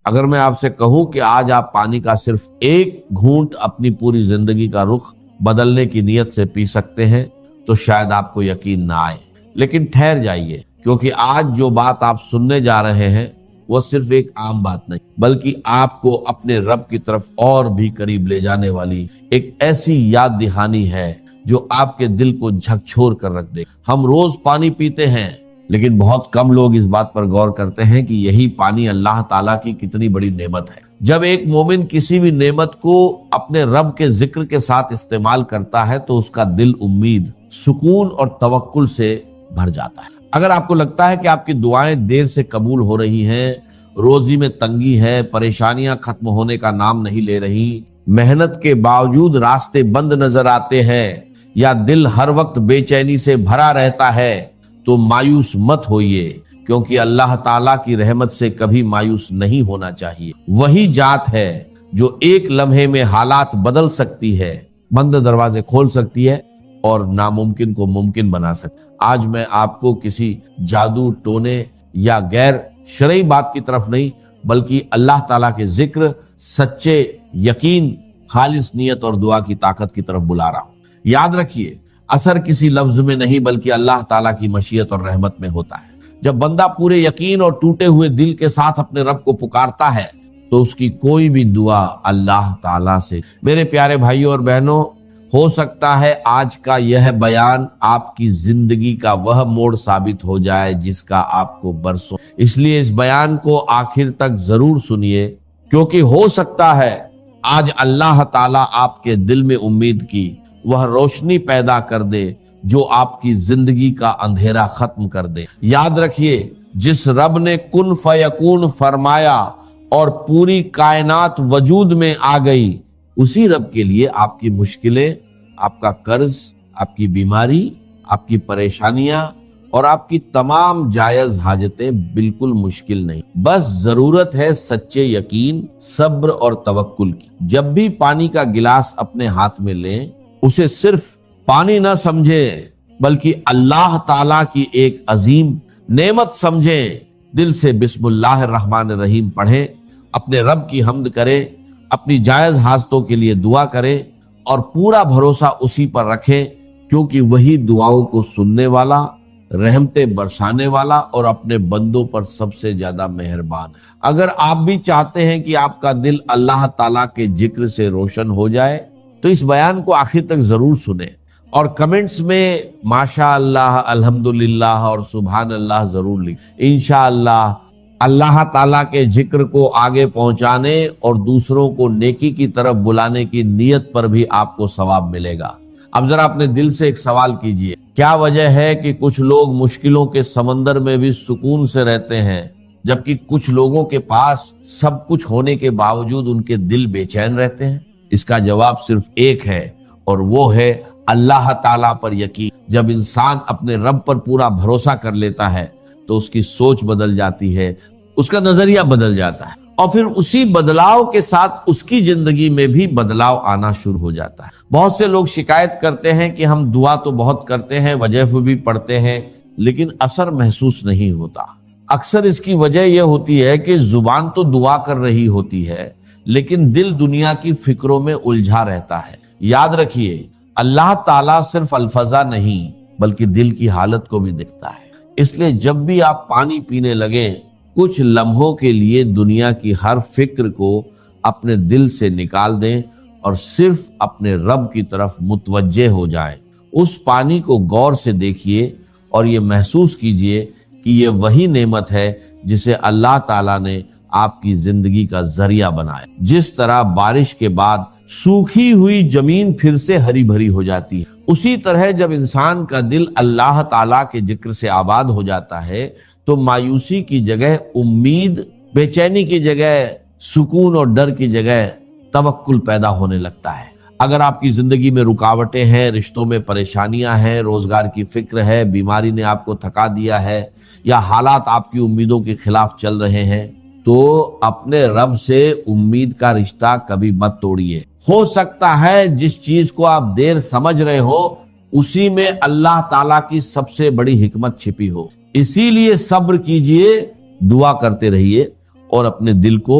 اگر میں آپ سے کہوں کہ آج آپ پانی کا صرف ایک گھونٹ اپنی پوری زندگی کا رخ بدلنے کی نیت سے پی سکتے ہیں تو شاید آپ کو یقین نہ آئے، لیکن ٹھہر جائیے، کیونکہ آج جو بات آپ سننے جا رہے ہیں وہ صرف ایک عام بات نہیں، بلکہ آپ کو اپنے رب کی طرف اور بھی قریب لے جانے والی ایک ایسی یاد دہانی ہے جو آپ کے دل کو جھکجھور کر رکھ دے۔ ہم روز پانی پیتے ہیں، لیکن بہت کم لوگ اس بات پر غور کرتے ہیں کہ یہی پانی اللہ تعالیٰ کی کتنی بڑی نعمت ہے۔ جب ایک مومن کسی بھی نعمت کو اپنے رب کے ذکر کے ساتھ استعمال کرتا ہے تو اس کا دل امید، سکون اور توکل سے بھر جاتا ہے۔ اگر آپ کو لگتا ہے کہ آپ کی دعائیں دیر سے قبول ہو رہی ہیں، روزی میں تنگی ہے، پریشانیاں ختم ہونے کا نام نہیں لے رہی، محنت کے باوجود راستے بند نظر آتے ہیں، یا دل ہر وقت بے چینی سے بھرا رہتا ہے، تو مایوس مت ہوئیے، کیونکہ اللہ تعالیٰ کی رحمت سے کبھی مایوس نہیں ہونا چاہیے۔ وہی ذات ہے جو ایک لمحے میں حالات بدل سکتی ہے، بند دروازے کھول سکتی ہے اور ناممکن کو ممکن بنا سکتی ہے۔ آج میں آپ کو کسی جادو ٹونے یا غیر شرعی بات کی طرف نہیں، بلکہ اللہ تعالیٰ کے ذکر، سچے یقین، خالص نیت اور دعا کی طاقت کی طرف بلا رہا ہوں۔ یاد رکھیے، اثر کسی لفظ میں نہیں بلکہ اللہ تعالیٰ کی مشیت اور رحمت میں ہوتا ہے۔ جب بندہ پورے یقین اور ٹوٹے ہوئے دل کے ساتھ اپنے رب کو پکارتا ہے تو اس کی کوئی بھی دعا اللہ تعالیٰ سے۔ میرے پیارے بھائیوں اور بہنوں، ہو سکتا ہے آج کا یہ بیان آپ کی زندگی کا وہ موڑ ثابت ہو جائے جس کا آپ کو برسوں، اس لیے اس بیان کو آخر تک ضرور سنیے، کیونکہ ہو سکتا ہے آج اللہ تعالیٰ آپ کے دل میں امید کی وہ روشنی پیدا کر دے جو آپ کی زندگی کا اندھیرا ختم کر دے۔ یاد رکھیے، جس رب نے کن فیکون فرمایا اور پوری کائنات وجود میں آ گئی، اسی رب کے لیے آپ کی مشکلیں، آپ کا قرض، آپ کی بیماری، آپ کی پریشانیاں اور آپ کی تمام جائز حاجتیں بالکل مشکل نہیں۔ بس ضرورت ہے سچے یقین، صبر اور توکل کی۔ جب بھی پانی کا گلاس اپنے ہاتھ میں لیں، اسے صرف پانی نہ سمجھیں بلکہ اللہ تعالیٰ کی ایک عظیم نعمت سمجھیں۔ دل سے بسم اللہ الرحمن الرحیم پڑھیں، اپنے رب کی حمد کریں، اپنی جائز حاجتوں کے لیے دعا کریں اور پورا بھروسہ اسی پر رکھیں، کیونکہ وہی دعاؤں کو سننے والا، رحمتیں برسانے والا اور اپنے بندوں پر سب سے زیادہ مہربان ہے۔ اگر آپ بھی چاہتے ہیں کہ آپ کا دل اللہ تعالیٰ کے ذکر سے روشن ہو جائے تو اس بیان کو آخر تک ضرور سنیں اور کمنٹس میں ماشاء اللہ، الحمدللہ اور سبحان اللہ ضرور لکھیں۔ انشاءاللہ اللہ تعالیٰ کے ذکر کو آگے پہنچانے اور دوسروں کو نیکی کی طرف بلانے کی نیت پر بھی آپ کو ثواب ملے گا۔ اب ذرا اپنے دل سے ایک سوال کیجئے، کیا وجہ ہے کہ کچھ لوگ مشکلوں کے سمندر میں بھی سکون سے رہتے ہیں، جبکہ کچھ لوگوں کے پاس سب کچھ ہونے کے باوجود ان کے دل بے چین رہتے ہیں؟ اس کا جواب صرف ایک ہے، اور وہ ہے اللہ تعالیٰ پر یقین۔ جب انسان اپنے رب پر پورا بھروسہ کر لیتا ہے تو اس کی سوچ بدل جاتی ہے، اس کا نظریہ بدل جاتا ہے، اور پھر اسی بدلاؤ کے ساتھ اس کی زندگی میں بھی بدلاؤ آنا شروع ہو جاتا ہے۔ بہت سے لوگ شکایت کرتے ہیں کہ ہم دعا تو بہت کرتے ہیں، وظیفے بھی پڑھتے ہیں، لیکن اثر محسوس نہیں ہوتا۔ اکثر اس کی وجہ یہ ہوتی ہے کہ زبان تو دعا کر رہی ہوتی ہے، لیکن دل دنیا کی فکروں میں الجھا رہتا ہے۔ یاد رکھیے، اللہ تعالیٰ صرف الفاظ نہیں بلکہ دل کی حالت کو بھی دیکھتا ہے۔ اس لیے جب بھی آپ پانی پینے لگیں، کچھ لمحوں کے لیے دنیا کی ہر فکر کو اپنے دل سے نکال دیں اور صرف اپنے رب کی طرف متوجہ ہو جائیں۔ اس پانی کو غور سے دیکھیے اور یہ محسوس کیجئے کہ یہ وہی نعمت ہے جسے اللہ تعالیٰ نے آپ کی زندگی کا ذریعہ بنایا۔ جس طرح بارش کے بعد سوکھی ہوئی زمین پھر سے ہری بھری ہو جاتی ہے، اسی طرح جب انسان کا دل اللہ تعالیٰ کے ذکر سے آباد ہو جاتا ہے تو مایوسی کی جگہ امید، بے چینی کی جگہ سکون اور ڈر کی جگہ توکل پیدا ہونے لگتا ہے۔ اگر آپ کی زندگی میں رکاوٹیں ہیں، رشتوں میں پریشانیاں ہیں، روزگار کی فکر ہے، بیماری نے آپ کو تھکا دیا ہے، یا حالات آپ کی امیدوں کے خلاف چل رہے ہیں، تو اپنے رب سے امید کا رشتہ کبھی مت توڑیے۔ ہو سکتا ہے جس چیز کو آپ دیر سمجھ رہے ہو اسی میں اللہ تعالیٰ کی سب سے بڑی حکمت چھپی ہو۔ اسی لیے صبر کیجئے، دعا کرتے رہیے اور اپنے دل کو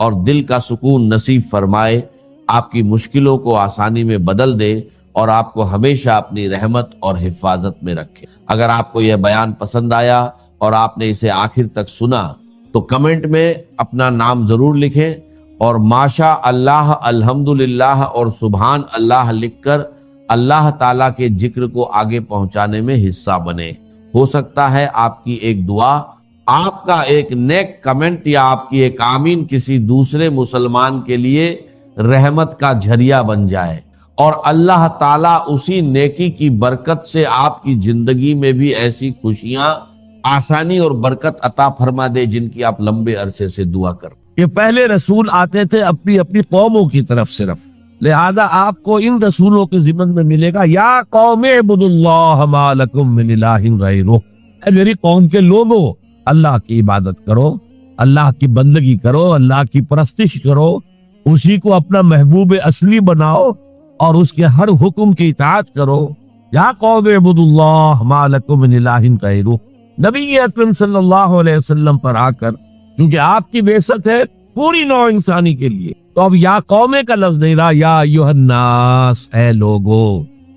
اور دل کا سکون نصیب فرمائے، آپ کی مشکلوں کو آسانی میں بدل دے اور آپ کو ہمیشہ اپنی رحمت اور حفاظت میں رکھے۔ اگر آپ کو یہ بیان پسند آیا اور آپ نے اسے آخر تک سنا تو کمنٹ میں اپنا نام ضرور لکھیں اور ماشاء اللہ، الحمدللہ اور سبحان اللہ لکھ کر اللہ تعالیٰ کے ذکر کو آگے پہنچانے میں حصہ بنے۔ ہو سکتا ہے آپ کی ایک دعا، آپ کا ایک نیک کمنٹ یا آپ کی ایک آمین کسی دوسرے مسلمان کے لیے رحمت کا ذریعہ بن جائے، اور اللہ تعالیٰ اسی نیکی کی برکت سے آپ کی زندگی میں بھی ایسی خوشیاں، آسانی اور برکت عطا فرما دے جن کی آپ لمبے عرصے سے دعا کر۔ کہ پہلے رسول آتے تھے اپنی قوموں کی طرف صرف، لہذا آپ کو ان رسولوں کے ضمن میں ملے گا یا قوم اعبدوا اللہ ما لکم من الہ غیرہ، اے میری قوم کے لوگوں اللہ کی عبادت کرو، اللہ کی بندگی کرو، اللہ کی پرستش کرو، اسی کو اپنا محبوب اصلی بناؤ اور اس کے ہر حکم کی اطاعت کرو۔ یا قوم اعبدوا اللہ ما لکم من الہ غیرہ، نبی اکرم صلی اللہ علیہ وسلم پر آ کر، کیونکہ آپ کی بعثت ہے پوری نوع انسانی کے لیے، تو اب یا قوم کا لفظ نہیں رہا، یا ایھا الناس، اے لوگو،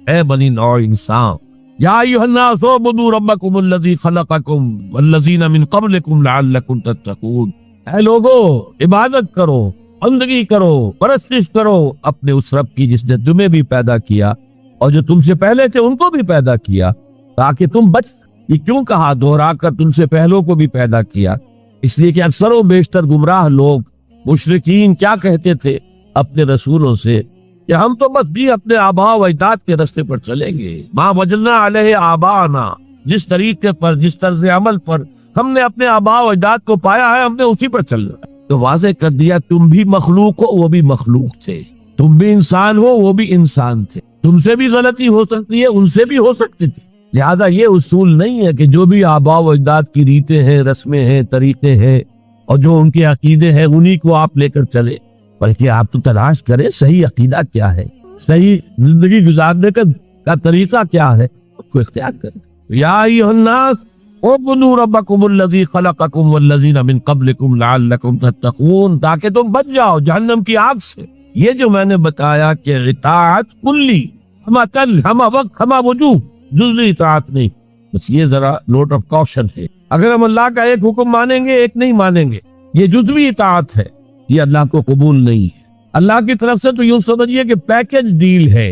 اے بنی نوع انسان، یا ایھا الناس اعبدوا ربکم الذی خلقکم والذین من قبلکم لعلکم تتقون، اے لوگو عبادت کرو، بندگی کرو، پرستش کرو اپنے اس رب کی جس نے تمہیں بھی پیدا کیا اور جو تم سے پہلے تھے ان کو بھی پیدا کیا تاکہ تم بچ۔ یہ کیوں کہا دوہرا کر تم سے پہلوں کو بھی پیدا کیا؟ اس لیے کہ اکثر و بیشتر گمراہ لوگ مشرکین کیا کہتے تھے اپنے رسولوں سے کہ ہم تو بس بھی اپنے آباء و اجداد کے راستے پر چلیں گے، ما وجدنا علیہ آباءنا، جس طریقے پر، جس طرز عمل پر ہم نے اپنے آباء و اجداد کو پایا ہے ہم نے اسی پر چلنا ہے۔ تو واضح کر دیا تم بھی مخلوق ہو، وہ بھی مخلوق تھے، تم بھی انسان ہو، وہ بھی انسان تھے، تم سے بھی غلطی ہو سکتی ہے، ان سے بھی ہو سکتی تھی۔ لہذا یہ اصول نہیں ہے کہ جو بھی آباء و اجداد کی ریتیں ہیں، رسمیں ہیں، طریقے ہیں اور جو ان کے عقیدے ہیں انہی کو آپ لے کر چلے، بلکہ آپ تو تلاش کریں صحیح عقیدہ کیا ہے، صحیح زندگی گزارنے کا طریقہ کیا ہے، اس کو اختیار کریں۔ یا ایھا الناس اعبدوا ربکم الذی خلقکم والذین من قبلکم لعلکم تتقون، تاکہ تم بچ جاؤ جہنم کی آگ سے۔ یہ جو میں نے بتایا کہ اطاعت کلی، ہمہ کل، ہمہ وقت، ہمہ وجوہ، جزوی اطاعت نہیں، بس یہ ذرا نوٹ آف کاشن ہے۔ اگر ہم اللہ کا ایک حکم مانیں گے ایک نہیں مانیں گے، یہ جزوی اطاعت ہے، یہ اللہ کو قبول نہیں ہے۔ اللہ کی طرف سے تو یوں سمجھیے کہ پیکج ڈیل ہے،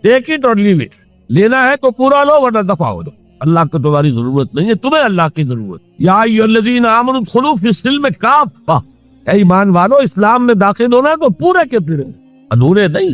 ٹیک اٹ اور لیو اٹ، لینا ہے تو پورا لو ورنہ دفع ہو دو۔ اللہ کو تمہاری ضرورت نہیں ہے، تمہیں اللہ کی ضرورت۔ یا ایھا الذین آمنوا ادخلوا فی السلم کافۃ، اے ایمان والو اسلام میں داخل ہونا ہے تو پورے کے پورے، ادھورے نہیں۔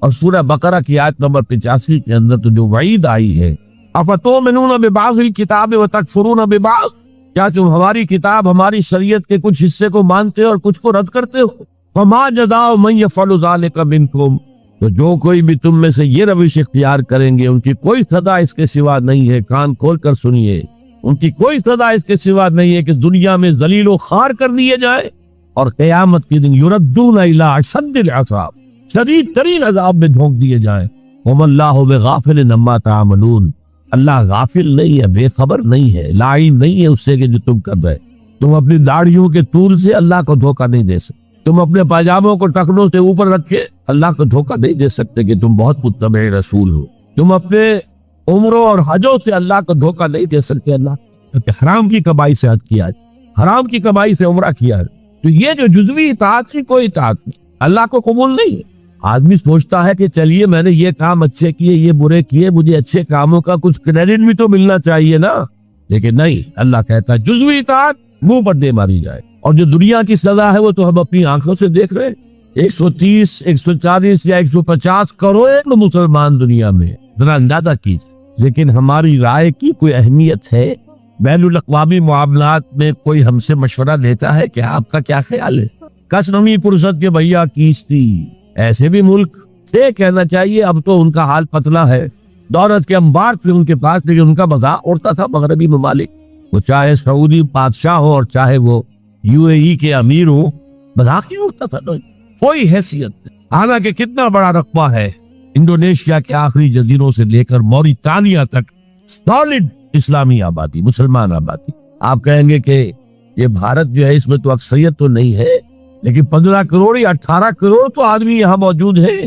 اور سورہ بقرہ کی آیت نمبر 85 کے اندر تو جو وعید آئی ہے، افتؤمنون ببعض الکتاب وتکفرون ببعض، کیا تم ہماری کتاب، ہماری شریعت کے کچھ حصے کو مانتے ہو اور کچھ کو رد کرتے ہو؟ فما جزاء من یفعل ذلک منکم، تو جو کوئی بھی تم میں سے یہ روش اختیار کریں گے ان کی کوئی سزا اس کے سوا نہیں ہے، کان کھول کر سنیے، ان کی کوئی سزا اس کے سوا نہیں ہے کہ دنیا میں ذلیل و خوار کر دیے جائے اور قیامت کے دن یردون الی اشد العذاب، شدید ترین عذاب میں دھونک دیے جائیں۔ وما اللہ بغافل عما تعملون، اللہ غافل نہیں ہے، بے خبر نہیں ہے، لائن نہیں ہے اس سے کہ جو تم کر رہے۔ تم اپنی داڑھیوں کے طول سے اللہ کو دھوکہ نہیں دے سکتے، تم اپنے پاجاموں کو ٹخنوں سے اوپر رکھے اللہ کو دھوکہ نہیں دے سکتے کہ تم بہت متبع رسول ہو، تم اپنے عمروں اور حجوں سے اللہ کو دھوکہ نہیں دے سکتے۔ اللہ کیونکہ حرام کی کمائی سے حج کیا ہے، حرام کی کمائی سے عمرہ کیا ہے، تو یہ جو جزوی اطاعت کی کوئی اطاعت نہیں، اللہ کو قبول نہیں ہے۔ آدمی سوچتا ہے کہ چلیے میں نے یہ کام اچھے کیے، یہ برے کیے، مجھے اچھے کاموں کا کچھ کریڈٹ بھی تو ملنا چاہیے نا، لیکن نہیں، اللہ کہتا ہے جزوی اطاعت منہ پر دے ماری جائے۔ اور جو دنیا کی سزا ہے وہ تو ہم اپنی آنکھوں سے دیکھ رہے ہیں، 130، 140 یا 150 کروڑ مسلمان دنیا میں، ذرا اندازہ کیجیے۔ لیکن ہماری رائے کی کوئی اہمیت ہے؟ بین الاقوامی معاملات میں کوئی ہم سے مشورہ لیتا ہے کہ آپ کا کیا خیال ہے؟ کس نمی پرست کے بھیا کیستی، ایسے بھی ملک سے کہنا چاہیے اب تو ان کا حال پتلا ہے، دولت کے انبار تھے ان کے پاس، لیکن ان کا مذاق اڑتا تھا مغربی ممالک، وہ چاہے سعودی بادشاہ ہو اور چاہے وہ UAE کے امیر ہو، مذاق ہی اڑتا تھا، کوئی حیثیت نہیں۔ حالانکہ کتنا بڑا رقبہ ہے انڈونیشیا کے آخری جزیروں سے لے کر موریتانیہ تک، سالڈ اسلامی آبادی، مسلمان آبادی۔ آپ کہیں گے کہ یہ بھارت جو ہے اس میں تو اکثریت تو نہیں ہے، لیکن 15 کروڑ یا 18 کروڑ تو آدمی یہاں موجود ہے،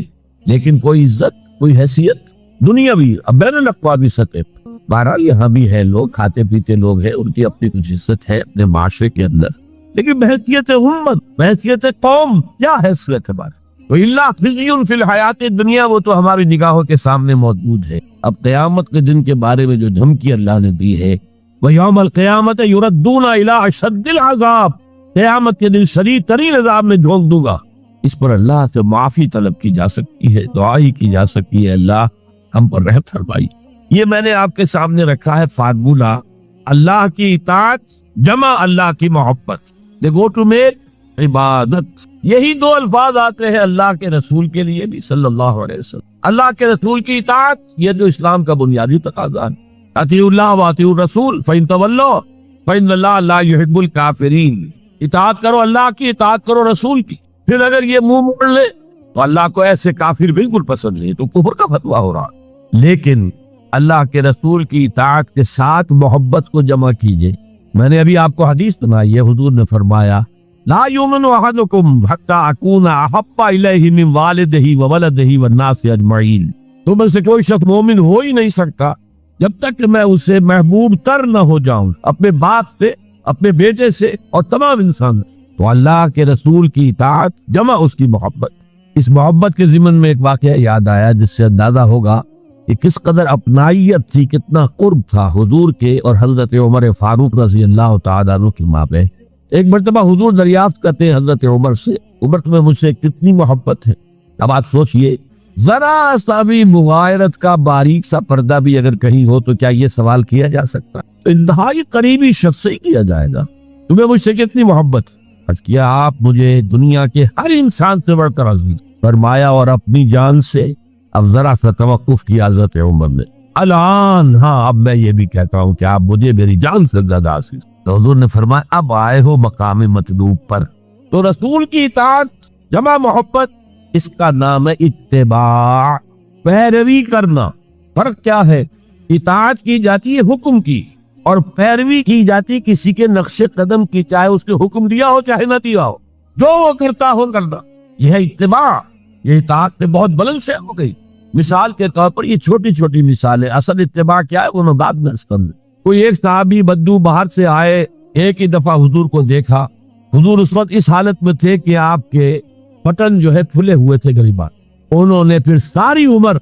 لیکن کوئی عزت، کوئی حیثیت دنیاوی بین الاقوامی سطح پر۔ بہرحال یہاں بھی ہے لوگ، کھاتے پیتے لوگ ہیں، ان کی اپنی کچھ عزت ہے اپنے معاشرے کے اندر، لیکن بحیثیت امت، بحیثیت قوم کیا حیثیت ہے ہماری؟ وَإِلَّا خِزْيٌ فِي الْحَيَاةِ الدُّنْيَا، وہ تو ہماری نگاہوں کے سامنے موجود ہے۔ اب قیامت کے دن کے بارے میں جو دھمکی اللہ نے دی ہے، وَيَوْمَ الْقِيَامَةِ يُرَدُّونَ إِلَىٰ أَشَدِّ الْعَذَابِ، قیامت کے دن شدید ترین عذاب میں جھونک دوں گا۔ اس پر اللہ سے معافی طلب کی جا سکتی ہے، دعا ہی کی جا سکتی ہے، اللہ ہم پر رحم فرمائی۔ یہ میں نے آپ کے سامنے رکھا ہے فارمولہ، اللہ کی اطاعت جمع اللہ کی محبت، they go to make عبادت۔ یہی دو الفاظ آتے ہیں اللہ کے رسول کے لیے بھی صلی اللہ علیہ وسلم۔ اللہ کے رسول کی اطاعت، یہ جو اسلام کا بنیادی تقاضا ہے، اطیعوا اللہ واطیعوا الرسول فإن تولوا فإن اللہ لا يحب الکافرین، اطاعت کرو اللہ کی، اطاعت کرو رسول کی۔ پھر اگر یہ منہ موڑ لے تو اللہ کو ایسے کافر بالکل پسند نہیں، تو کفر کا فتویٰ ہو رہا۔ لیکن اللہ کے رسول کی اطاعت کے ساتھ محبت کو جمع کیجئے۔ میں نے ابھی آپ کو حدیث سنائی ہے، حضور نے فرمایا لا یؤمن احدکم حتی اکون احب الیہ من والدہ وولدہ والناس اجمعین، تم میں سے کوئی شخص مومن ہو ہی نہیں سکتا جب تک کہ میں اسے محبوب تر نہ ہو جاؤں، اپنے باپ سے، اپنے بیٹے سے اور تمام انسان سے۔ تو اللہ کے رسول کی اطاعت جمع اس کی محبت۔ اس محبت کے ضمن میں ایک واقعہ یاد آیا جس سے اندازہ ہوگا کہ کس قدر اپنائیت تھی، کتنا قرب تھا حضور کے اور حضرت عمر فاروق رضی اللہ تعالیٰ عنہ کی مابین۔ ایک مرتبہ حضور دریافت کرتے ہیں حضرت عمر سے، عمر تمہیں مجھ سے کتنی محبت ہے؟ اب آپ سوچئے، ذرا سا بھی مغایرت کا باریک سا پردہ بھی اگر کہیں ہو تو کیا یہ سوال کیا جا سکتا؟ تو انتہائی قریبی شخص سے ہی کیا جائے گا، تمہیں مجھ سے کتنی محبت ہے؟ عرض کیا آپ مجھے دنیا کے ہر انسان سے بڑھ کر عزیز، فرمایا اور اپنی جان سے۔ اب ذرا سا توقف کیا حضرت عمر نے، الان ہاں اب میں یہ بھی کہتا ہوں کہ آپ مجھے میری جان سے زیادہ عزیز۔ تو حضور نے فرمایا اب آئے ہو مقام مطلوب پر۔ تو رسول کی اطاعت جمع محبت، اس کا نام ہے اتباع، پیروی کرنا۔ فرق کیا ہے؟ اطاعت کی جاتی ہے حکم کی، اور پیروی کی جاتی کسی کے نقش قدم کی، چاہے اس کے حکم دیا ہو چاہے نہ دیا ہو، جو وہ کرتا ہو کرنا، یہ ہے اتباع۔ یہ اطاعت سے بہت بلند سے ہو گئی۔ مثال کے طور پر یہ چھوٹی چھوٹی مثالیں، اصل اتباع کیا ہے وہ میں بعد میں کروں۔ کوئی ایک صحابی بدو باہر سے آئے، ایک ہی دفعہ حضور کو دیکھا، حضور اس وقت اس حالت میں تھے کہ آپ کے بٹن جو ہے پھلے ہوئے تھے گریبان، انہوں نے پھر ساری عمر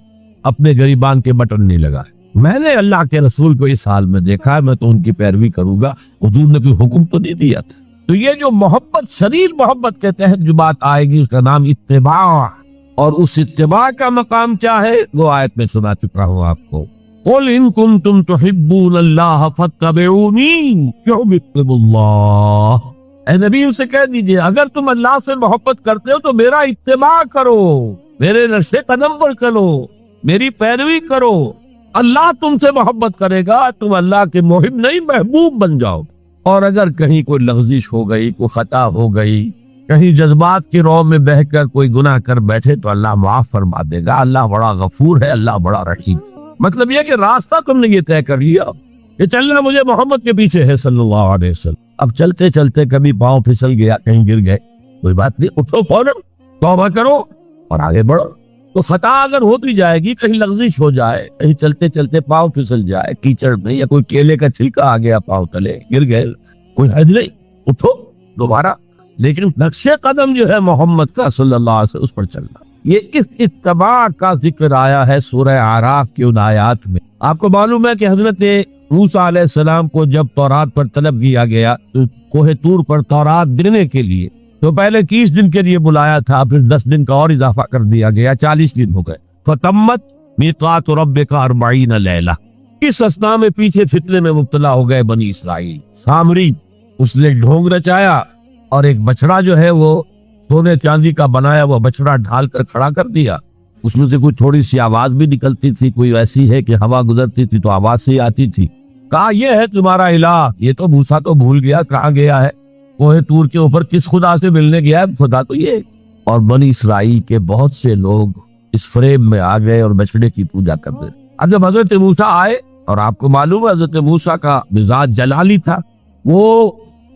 اپنے گریبان کے بٹن نہیں لگائے۔ میں نے اللہ کے رسول کو اس حال میں دیکھا ہے، میں تو ان کی پیروی کروں گا، حضور نے کوئی حکم تو نہیں دیا تھا۔ تو یہ جو محبت، شدید محبت کے تحت جو بات آئے گی اس کا نام اتباع، اور اس اتباع کا مقام کیا ہے وہ آیت میں سنا چکا ہوں آپ کو۔ قُلْ إِن كُنتُمْ تُحِبُّونَ اللَّهَ فَاتَّبِعُونِي يُحْبِبْكُمُ اللَّهُ، اے نبی اسے کہہ دیجئے اگر تم اللہ سے محبت کرتے ہو تو میرا اتباع کرو، میرے نقش قدم پر چلو، میری پیروی کرو، اللہ تم سے محبت کرے گا، تم اللہ کے محب نہیں محبوب بن جاؤ۔ اور اگر کہیں کوئی لغزش ہو گئی، کوئی خطا ہو گئی، کہیں جذبات کی رو میں بہہ کر کوئی گناہ کر بیٹھے تو اللہ معاف فرما دے گا، اللہ بڑا غفور ہے، اللہ بڑا رحیم۔ مطلب یہ کہ راستہ تم نے یہ طے کر لیا کہ چلنا مجھے محمد کے پیچھے ہے صلی اللہ علیہ وسلم۔ اب چلتے چلتے کبھی پاؤں پھسل گیا، کہیں گر گئے، کوئی بات نہیں، اٹھو فوراً توبہ کرو اور آگے بڑھو۔ تو خطا اگر ہوتی جائے گی، کہیں لغزش ہو جائے، کہیں چلتے چلتے پاؤں پھسل جائے کیچڑ میں، یا کوئی کیلے کا چھلکا آ گیا پاؤں تلے، گر گئے، کوئی حرج نہیں، اٹھو دوبارہ، لیکن نقش قدم جو ہے محمد کا صلی اللہ علیہ وسلم اس پر چلنا۔ یہ اس اتباع کا ذکر آیا ہے سورہ اعراف کی ان آیات میں۔ آپ کو معلوم ہے کہ حضرت موسیٰ علیہ السلام کو جب تورات پر طلب کیا گیا تو کوہ طور پر تورات دینے کے لیے، تو پہلے 30 دن کے لیے بلایا تھا، پھر 10 دن کا اور اضافہ کر دیا گیا، 40 دن ہو گئے۔ فَتَمَّتْ مِيقَاتُ رَبِّكَ 40 لَيْلَةً۔ اس اسنا میں پیچھے فتنے میں مبتلا ہو گئے بنی اسرائیل۔ سامری اس نے ڈھونگ رچایا اور ایک بچڑا جو ہے وہ سونے چاندی کا بنایا وہ بچڑا ڈھال کر کھڑا کر دیا، اس میں سے کوئی تھوڑی سی آواز بھی نکلتی تھی، کوئی ایسی ہے کہ ہوا گزرتی تھی تو آواز سے آتی تھی۔ کہا یہ ہے تمہارا الہ۔ یہ تو موسیٰ تو بھول گیا کہاں گیا ہے، کوہ طور کے اوپر کس خدا سے ملنے گیا ہے، خدا تو یہ۔ اور بنی اسرائیل کے بہت سے لوگ اس فریب میں آ گئے اور بچڑے کی پوجا کرتے تھے۔ اب جب حضرت موسیٰ آئے، اور آپ کو معلوم ہے حضرت موسیٰ کا مزاج جلالی تھا، وہ